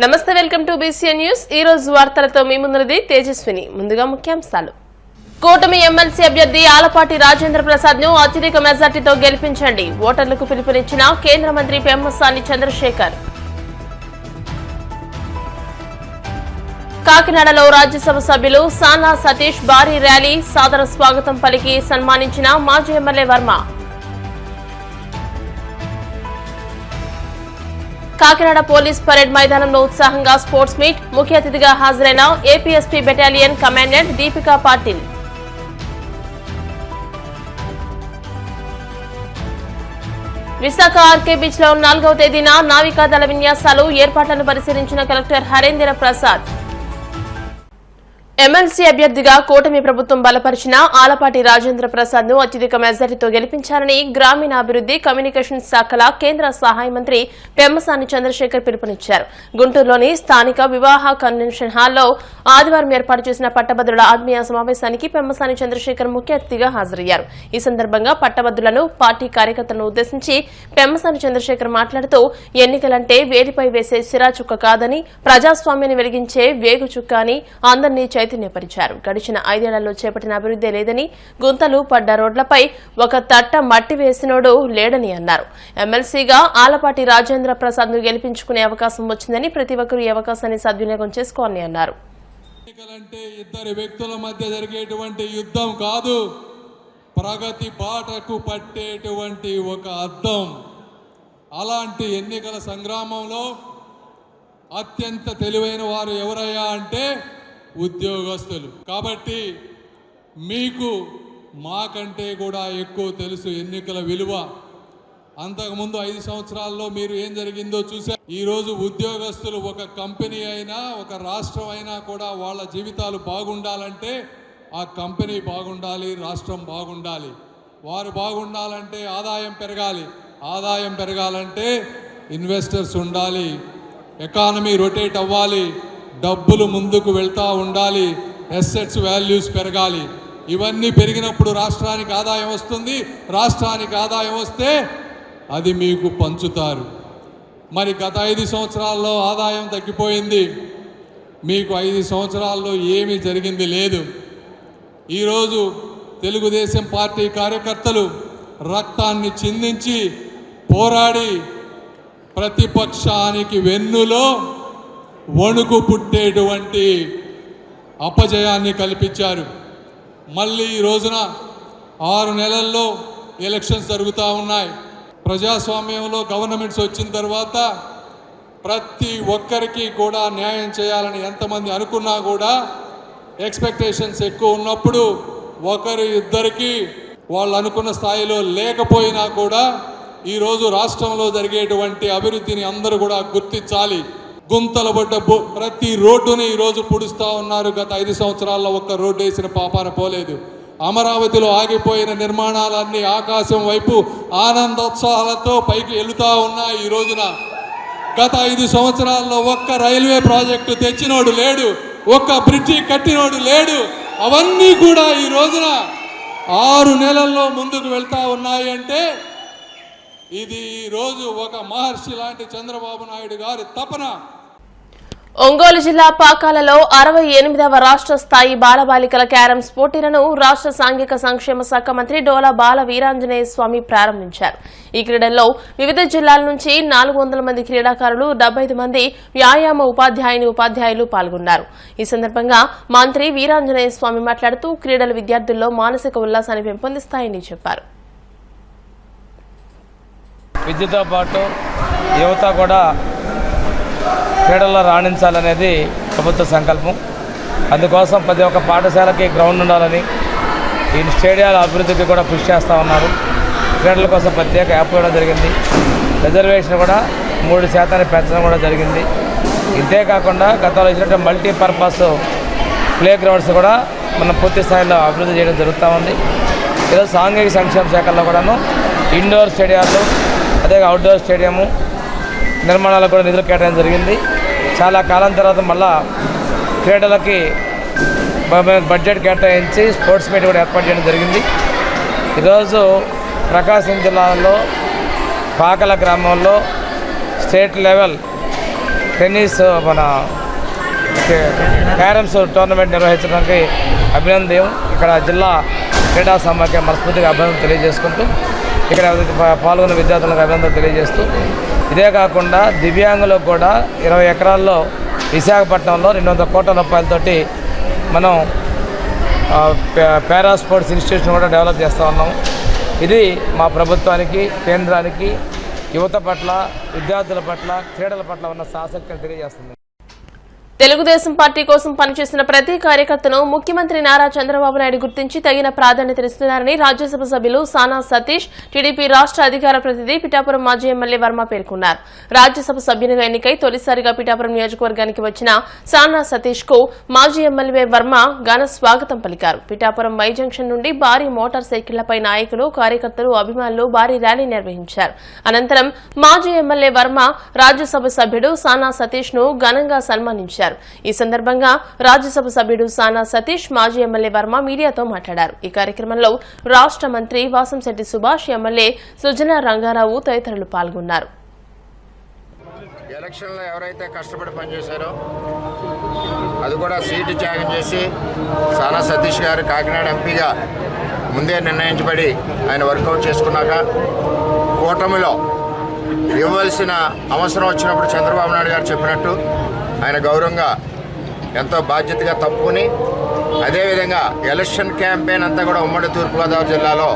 నమస్తే, welcome to BCN news. ఈ రోజు వార్తలతో మీ ముందున్నది తేజస్విని. ముందుగా ముఖ్యాంశాలు. కూటమి ఎమ్మెల్సీ అభ్యర్థి ఆలపాటి రాజేంద్ర ప్రసాద్ ను అత్యధిక మెజార్టీతో గెలిపించండి. ఓటర్లకు పిలుపునిచ్చిన కేంద్ర మంత్రి పెమ్మసాని చంద్రశేఖర్. కాకినాడలో రాజ్యసభ సభ్యులు సానా సతీష్ భారీ ర్యాలీ, సాదర స్వాగతం పలికి సన్మానించిన మాజీ MLA Varma. Kakinada police parade మైదానంలో ఉత్సాహంగా స్పోర్ట్స్ మీట్, ముఖ్య అతిథిగా హాజరైన APSP battalion commandant Deepika Patil. Visakha RK beach లో 4వ తేదీన నావికాదళ విన్యాసాలు, ఏర్పాట్లను పరిశీలించిన కలెక్టర్ హరేంద్ర ప్రసాద్. ఎమ్మెల్సీ అభ్యర్థిగా కూటమి ప్రభుత్వం బలపరిచిన ఆలపాటి రాజేంద్ర ప్రసాద్ ను అత్యధిక మెజారిటీతో గెలిపించాలని గ్రామీణాభివృద్ది కమ్యూనికేషన్ శాఖల కేంద్ర సహాయ మంత్రి పెమ్మసాని చంద్రశేఖర్ పిలుపునిచ్చారు. గుంటూరులోని స్థానిక వివాహ కన్వెన్షన్ హాల్లో ఆదివారం ఏర్పాటు చేసిన పట్టభద్రుల ఆత్మీయ సమావేశానికి పెమ్మసాని చంద్రశేఖర్ ముఖ్య అతిథిగా హాజరయ్యారు. ఈ సందర్భంగా పట్టభద్రులను, పార్టీ కార్యకర్తలను ఉద్దేశించి పెమ్మసాని చంద్రశేఖర్ మాట్లాడుతూ, ఎన్నికలంటే వేలిపై వేసే సిరాచుక్క కాదని, ప్రజాస్వామ్యాన్ని వెలిగించే వేగుచుక్క అని అందరినీ చైతన్యపరిచారు. గడిచిన 5 ఏళ్లలో చేపట్టిన అభివృద్ధి లేదని, గుంతలు పడ్డ రోడ్లపై ఒక తట్ట మట్టి వేసినోడు లేడని అన్నారు. ఎమ్మెల్సీగా ఆలపాటి రాజేంద్ర ప్రసాద్ ను గెలిపించుకునే అవకాశం వచ్చిందని, ప్రతి ఒక్కరూ ఈ అవకాశాన్ని సద్వినియోగం చేసుకోవాలని అన్నారు. ఎన్నికలంటే ఇద్దరు వ్యక్తుల మధ్య జరిగేటువంటి యుద్ధం కాదు, ప్రగతి బాటకు పట్టేటువంటి ఒక అద్దం. అలాంటి ఎన్నికల సంగ్రామంలో అత్యంత తెలివైన వారు ఎవరయ్యా అంటే ఉద్యోగస్తులు. కాబట్టి మీకు మాకంటే కూడా ఎక్కువ తెలుసు ఎన్నికల విలువ. అంతకుముందు 5 సంవత్సరాల్లో మీరు ఏం జరిగిందో చూశారు. ఈరోజు ఉద్యోగస్తులు, ఒక కంపెనీ అయినా, ఒక రాష్ట్రం అయినా కూడా వాళ్ళ జీవితాలు బాగుండాలంటే ఆ కంపెనీ బాగుండాలి, రాష్ట్రం బాగుండాలి. వారు బాగుండాలంటే ఆదాయం పెరగాలి, ఆదాయం పెరగాలంటే ఇన్వెస్టర్స్ ఉండాలి, ఎకానమీ రొటేట్ అవ్వాలి, డబ్బులు ముందుకు వెళ్తూ ఉండాలి, అసెట్స్ వాల్యూస్ పెరగాలి. ఇవన్నీ పెరిగినప్పుడు రాష్ట్రానికి ఆదాయం వస్తుంది. రాష్ట్రానికి ఆదాయం వస్తే అది మీకు పంచుతారు. మరి గత 5 సంవత్సరాల్లో ఆదాయం తగ్గిపోయింది. మీకు 5 సంవత్సరాల్లో ఏమీ జరిగింది లేదు. ఈరోజు తెలుగుదేశం పార్టీ కార్యకర్తలు రక్తాన్ని చిందించి పోరాడి ప్రతిపక్షానికి వెన్నులో వణుకు పుట్టేటువంటి అపజయాన్ని కల్పించారు. మళ్ళీ ఈ రోజున 6 నెలల్లో ఎలక్షన్స్ జరుగుతూ ఉన్నాయి. ప్రజాస్వామ్యంలో గవర్నమెంట్స్ వచ్చిన తర్వాత ప్రతి ఒక్కరికి కూడా న్యాయం చేయాలని ఎంతమంది అనుకున్నా కూడా ఎక్స్పెక్టేషన్స్ ఎక్కువ ఉన్నప్పుడు ఒకరు ఇద్దరికి వాళ్ళు అనుకున్న స్థాయిలో లేకపోయినా కూడా ఈరోజు రాష్ట్రంలో జరిగేటువంటి అభివృద్ధిని అందరూ కూడా గుర్తించాలి. గుంతలు పడ్డ ప్రతి రోడ్డుని ఈరోజు పుడుస్తూ ఉన్నారు. గత 5 సంవత్సరాల్లో ఒక్క రోడ్డు వేసిన పాపాన పోలేదు. అమరావతిలో ఆగిపోయిన నిర్మాణాలన్నీ ఆకాశం వైపు ఆనందోత్సాహాలతో పైకి వెళుతూ ఉన్నాయి. ఈ రోజున గత 5 సంవత్సరాల్లో ఒక్క రైల్వే ప్రాజెక్టు తెచ్చినోడు లేడు, ఒక్క బ్రిడ్జి కట్టినోడు లేడు. అవన్నీ కూడా ఈ రోజున 6 నెలల్లో ముందుకు వెళ్తూ ఉన్నాయి. అంటే ఇది ఈరోజు ఒక మహర్షి లాంటి చంద్రబాబు నాయుడు గారి తపన. ఒంగోలు జిల్లా పాకాలలో 68వ రాష్ట్ర స్థాయి బాలబాలికల క్యారమ్స్ పోటీలను రాష్ట్ర సాంఘిక సంక్షేమ శాఖ మంత్రి డోలా బాల వీరాంజనేయ స్వామి ప్రారంభించారు. ఈ క్రీడల్లో వివిధ జిల్లాల నుంచి 400 మంది క్రీడాకారులు, 75 మంది వ్యాయామ ఉపాధ్యాయులు పాల్గొన్నారు. ఈ సందర్భంగా మంత్రి వీరాంజనేయ స్వామి మాట్లాడుతూ, క్రీడలు విద్యార్థుల్లో మానసిక ఉల్లాసాన్ని పెంపొందిస్తాయని చెప్పారు. విద్యతో పాటు యువత కూడా క్రీడల్లో రాణించాలనేది ప్రభుత్వ సంకల్పం. అందుకోసం ప్రతి ఒక్క పాఠశాలకి గ్రౌండ్ ఉండాలని, ఈ స్టేడియాల అభివృద్ధికి కూడా కృషి చేస్తూ ఉన్నారు. క్రీడల కోసం ప్రత్యేక యాప్ ఇవ్వడం జరిగింది. రిజర్వేషన్ కూడా 3% పెంచడం కూడా జరిగింది. ఇంతేకాకుండా గతంలో ఇచ్చినట్టు మల్టీపర్పస్ ప్లే గ్రౌండ్స్ కూడా మనం పూర్తి స్థాయిలో అభివృద్ధి చేయడం జరుగుతూ ఉంది. ఈరోజు సాంఘిక సంక్షేమ శాఖల్లో కూడాను ఇండోర్ స్టేడియాలు, అదే అవుట్డోర్ స్టేడియము నిర్మాణాలకు కూడా నిధులు కేటాయించడం జరిగింది. చాలా కాలం తర్వాత మళ్ళా క్రీడలకి బడ్జెట్ కేటాయించి స్పోర్ట్స్ మీట్ కూడా ఏర్పాటు చేయడం జరిగింది. ఈరోజు ప్రకాశం జిల్లాలో పాకల గ్రామంలో స్టేట్ లెవెల్ టెన్నిస్ మన క్యారమ్స్ టోర్నమెంట్ నిర్వహించడానికి అభినందనం. ఇక్కడ జిల్లా క్రీడా సమాఖ్య మనస్ఫూర్తిగా అభినందన తెలియజేసుకుంటూ ఇక్కడ పాల్గొన్న విద్యార్థులకు అభినందన తెలియజేస్తూ, ఇదే కాకుండా దివ్యాంగులకు కూడా 20 ఎకరాల్లో విశాఖపట్నంలో 200 కోట్ల రూపాయలతోటి మనం పారా స్పోర్ట్స్ ఇన్స్టిట్యూషన్ కూడా డెవలప్ చేస్తూ ఉన్నాము. ఇది మా ప్రభుత్వానికి, కేంద్రానికి యువత పట్ల, విద్యార్థుల పట్ల, క్రీడల పట్ల ఉన్న ఆసక్తిని తెలియజేస్తుంది. తెలుగుదేశం పార్టీ కోసం పనిచేసిన ప్రతి కార్యకర్తను ముఖ్యమంత్రి నారా చంద్రబాబు నాయుడు గుర్తించి తగిన ప్రాధాన్యతనిస్తున్నారని రాజ్యసభ సభ్యులు సానా సతీష్, టీడీపీ రాష్ట్ర అధికార ప్రతినిధి పిఠాపురం మాజీ ఎమ్మెల్యే వర్మ పేర్కొన్నారు. రాజ్యసభ సభ్యునిగా ఎన్నికై తొలిసారిగా పిఠాపురం నియోజకవర్గానికి వచ్చిన సానా సతీష్ కు మాజీ ఎమ్మెల్యే వర్మ ఘన స్వాగతం పలికారు. పిఠాపురం వై జంక్షన్ నుండి భారీ మోటార్ సైకిళ్లపై నాయకులు, కార్యకర్తలు, అభిమానులు భారీ ర్యాలీ నిర్వహించారు. అనంతరం మాజీ ఎమ్మెల్యే వర్మ రాజ్యసభ సభ్యుడు సానా సతీష్ ను ఘనంగా సన్మానించారు. ఈ సందర్భంగా రాజ్యసభ సభ్యుడు సానా సతీష్, మాజీ ఎమ్మెల్యే వర్మ మీడియాతో మాట్లాడారు. ఈ కార్యక్రమంలో రాష్ట్ర మంత్రి వాసంశెట్టి సుభాష్, ఎమ్మెల్యే సుజనా రంగారావు తదితరులు పాల్గొన్నారు. ఎలక్షన్లో ఎవరైతే కష్టపడి పనిచేశారో అది కూడా సీటు త్యాగం చేసి సానా సతీష్ గారు కాకినాడ ఎంపీగా ముందే నిర్ణయించబడి ఆయన వర్కౌట్ చేసుకున్నాక కూటమిలో ఇవ్వవలసిన అవసరం వచ్చినప్పుడు చంద్రబాబు నాయుడు గారు చెప్పినట్టు ఆయన గౌరవంగా ఎంతో బాధ్యతగా తప్పుకుని, అదేవిధంగా ఎలక్షన్ క్యాంపెయిన్ అంతా కూడా ఉమ్మడి తూర్పుగోదావరి జిల్లాలో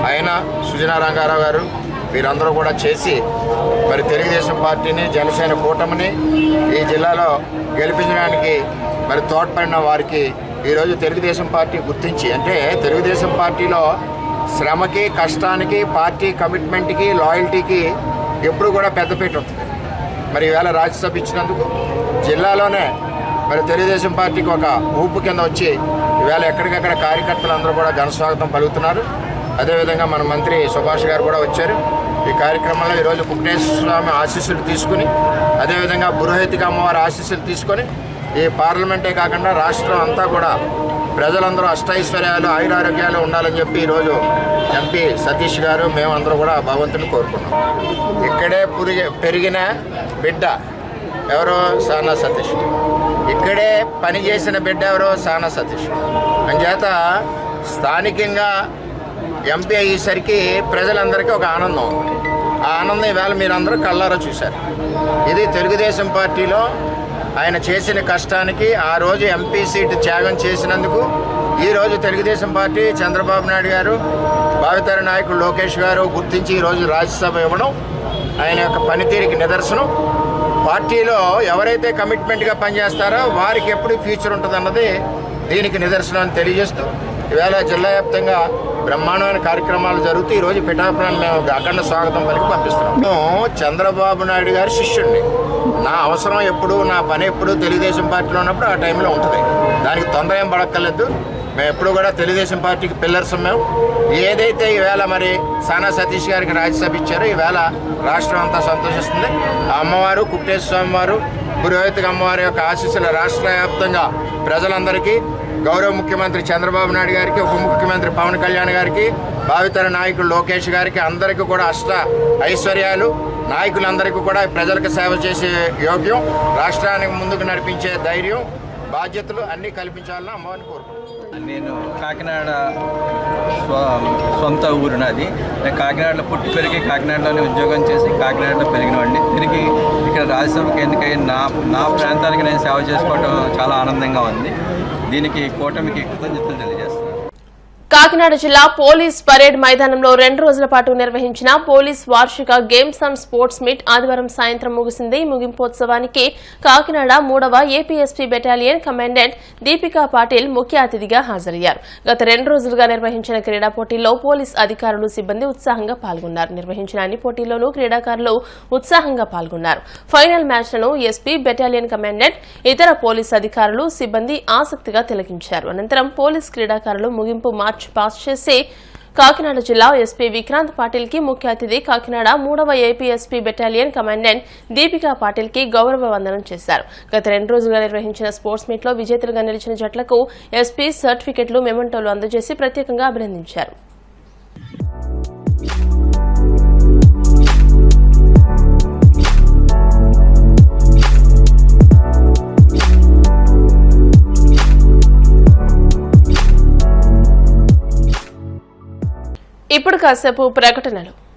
ఆయన, సుజనా రంగారావు గారు వీరందరూ కూడా చేసి మరి తెలుగుదేశం పార్టీని, జనసేన కూటమిని ఈ జిల్లాలో గెలిపించడానికి మరి తోడ్పడిన వారికి ఈరోజు తెలుగుదేశం పార్టీ గుర్తించి, అంటే తెలుగుదేశం పార్టీలో శ్రమకి, కష్టానికి, పార్టీ కమిట్మెంట్కి, లాయల్టీకి ఎప్పుడు కూడా పెద్దపీట ఉంటుంది. మరి ఈవేళ రాజ్యసభ ఇచ్చినందుకు జిల్లాలోనే మరి తెలుగుదేశం పార్టీకి ఒక ఊపు కింద వచ్చి ఈవేళ ఎక్కడికక్కడ కార్యకర్తలు అందరూ కూడా ఘనస్వాగతం పలుకుతున్నారు. అదేవిధంగా మన మంత్రి సుభాష్ గారు కూడా వచ్చారు. ఈ కార్యక్రమంలో ఈరోజు కుక్నేశ్వర స్వామి ఆశీస్సులు తీసుకుని, అదేవిధంగా పురోహితిక అమ్మవారి ఆశీస్సులు తీసుకొని ఈ పార్లమెంటే కాకుండా రాష్ట్రం అంతా కూడా ప్రజలందరూ అష్టైశ్వర్యాలు, ఆయురారోగ్యాలు ఉండాలని చెప్పి ఈరోజు ఎంపీ సతీష్ గారు, మేమందరూ కూడా భగవంతుని కోరుకున్నాం. ఇక్కడే పెరిగిన బిడ్డ ఎవరో సానా సతీష్, ఇక్కడే పనిచేసిన బిడ్డ ఎవరో సానా సతీష్. అంచేత స్థానికంగా ఎంపీ అయ్యేసరికి ప్రజలందరికీ ఒక ఆనందం ఉంది. ఆ ఆనందం ఈవేళ మీరందరూ కళ్ళారా చూశారు. ఇది తెలుగుదేశం పార్టీలో ఆయన చేసిన కష్టానికి, ఆ రోజు ఎంపీ సీటు త్యాగం చేసినందుకు ఈరోజు తెలుగుదేశం పార్టీ, చంద్రబాబు నాయుడు గారు, భావితర నాయకుడు లోకేష్ గారు గుర్తించి ఈరోజు రాజ్యసభ ఇవ్వడం ఆయన యొక్క పనితీరుకి నిదర్శనం. పార్టీలో ఎవరైతే కమిట్మెంట్గా పనిచేస్తారో వారికి ఎప్పుడు ఫ్యూచర్ ఉంటుందన్నది దీనికి నిదర్శనం అని తెలియజేస్తూ ఈవేళ జిల్లా వ్యాప్తంగా బ్రహ్మాండమైన కార్యక్రమాలు జరుగుతూ ఈరోజు పిఠాపురాన్ని మేము అఖండ స్వాగతం పలికి పంపిస్తున్నాం. నేను చంద్రబాబు నాయుడు గారి శిష్యుడిని. నా అవసరం ఎప్పుడు, నా పని ఎప్పుడు తెలుగుదేశం పార్టీలో ఉన్నప్పుడు ఆ టైంలో ఉంటుంది. దానికి తొందర ఏం పడక్కర్లేదు. మేము ఎప్పుడు కూడా తెలుగుదేశం పార్టీకి పిల్లర్స్. మేము ఏదైతే ఈవేళ మరి సానా సతీష్ గారికి రాజ్యసభ ఇచ్చారో ఈవేళ రాష్ట్రం అంతా సంతోషిస్తుంది. ఆ అమ్మవారు, కుక్టేశ్వర స్వామి వారు, పురోహితిక అమ్మవారి యొక్క ఆశీస్సులు రాష్ట్ర వ్యాప్తంగా ప్రజలందరికీ, గౌరవ ముఖ్యమంత్రి చంద్రబాబు నాయుడు గారికి, ఉప ముఖ్యమంత్రి పవన్ కళ్యాణ్ గారికి, భావితర నాయకుడు లోకేష్ గారికి అందరికీ కూడా అష్ట ఐశ్వర్యాలు, నాయకులందరికీ కూడా ప్రజలకు సేవ చేసే యోగ్యం, రాష్ట్రానికి ముందుకు నడిపించే ధైర్యం, బాధ్యతలు అన్నీ కల్పించాలని అమ్మవారిని కోరుకుంటున్నాను. నేను కాకినాడ సొంత ఊరు నాది. నేను కాకినాడలో పుట్టి పెరిగి కాకినాడలోనే ఉద్యోగం చేసి కాకినాడలో పెరిగినవాడిని. తిరిగి ఇక్కడ రాజ్యసభకి ఎన్నికై నా ప్రాంతానికి నేను సేవ చేసుకోవడం చాలా ఆనందంగా ఉంది. దీనికి కూటమికి కృతజ్ఞతలు తెలియజేస్తున్నాను. కాకినాడ జిల్లా పోలీస్ పరేడ్ మైదానంలో 2 రోజుల పాటు నిర్వహించిన పోలీస్ వార్షిక గేమ్స్ అండ్ స్పోర్ట్స్ మీట్ ఆదివారం సాయంత్రం ముగిసింది. ముగింపోత్సవానికి కాకినాడ 3వ APSP battalion commandant Deepika Patil ముఖ్య అతిథిగా హాజరయ్యారు. గత 2 రోజులుగా నిర్వహించిన క్రీడా పోటీల్లో పోలీస్ అధికారులు, సిబ్బంది ఉత్సాహంగా పాల్గొన్నారు. నిర్వహించిన అన్ని పోటీల్లోనూ క్రీడాకారులు ఉత్సాహంగా పాల్గొన్నారు. ఫైనల్ మ్యాచ్లను ఎస్పీ, బెటాలియన్ కమాండెంట్, ఇతర పోలీస్ అధికారులు, సిబ్బంది ఆసక్తిగా తిలకించారు. అనంతరం పోలీస్ క్రీడాకారులు ముగింపు మార్చ్ పాస్ చేసి కాకినాడ జిల్లా ఎస్పీ విక్రాంత్ పాటిల్ కి ముఖ్య అతిథి, కాకినాడ 3వ APSP battalion commandant Deepika Patil కి గౌరవ వందనం చేశారు. గత 2 రోజులుగా నిర్వహించిన స్పోర్ట్స్ మీట్ లో విజేతలుగా నిలిచిన జట్లకు ఎస్పీ సర్టిఫికెట్లు, మెమెంటోలు అందజేసి ప్రత్యేకంగా అభినందించారు. ఇప్పుడు కాసేపు ప్రకటనలు.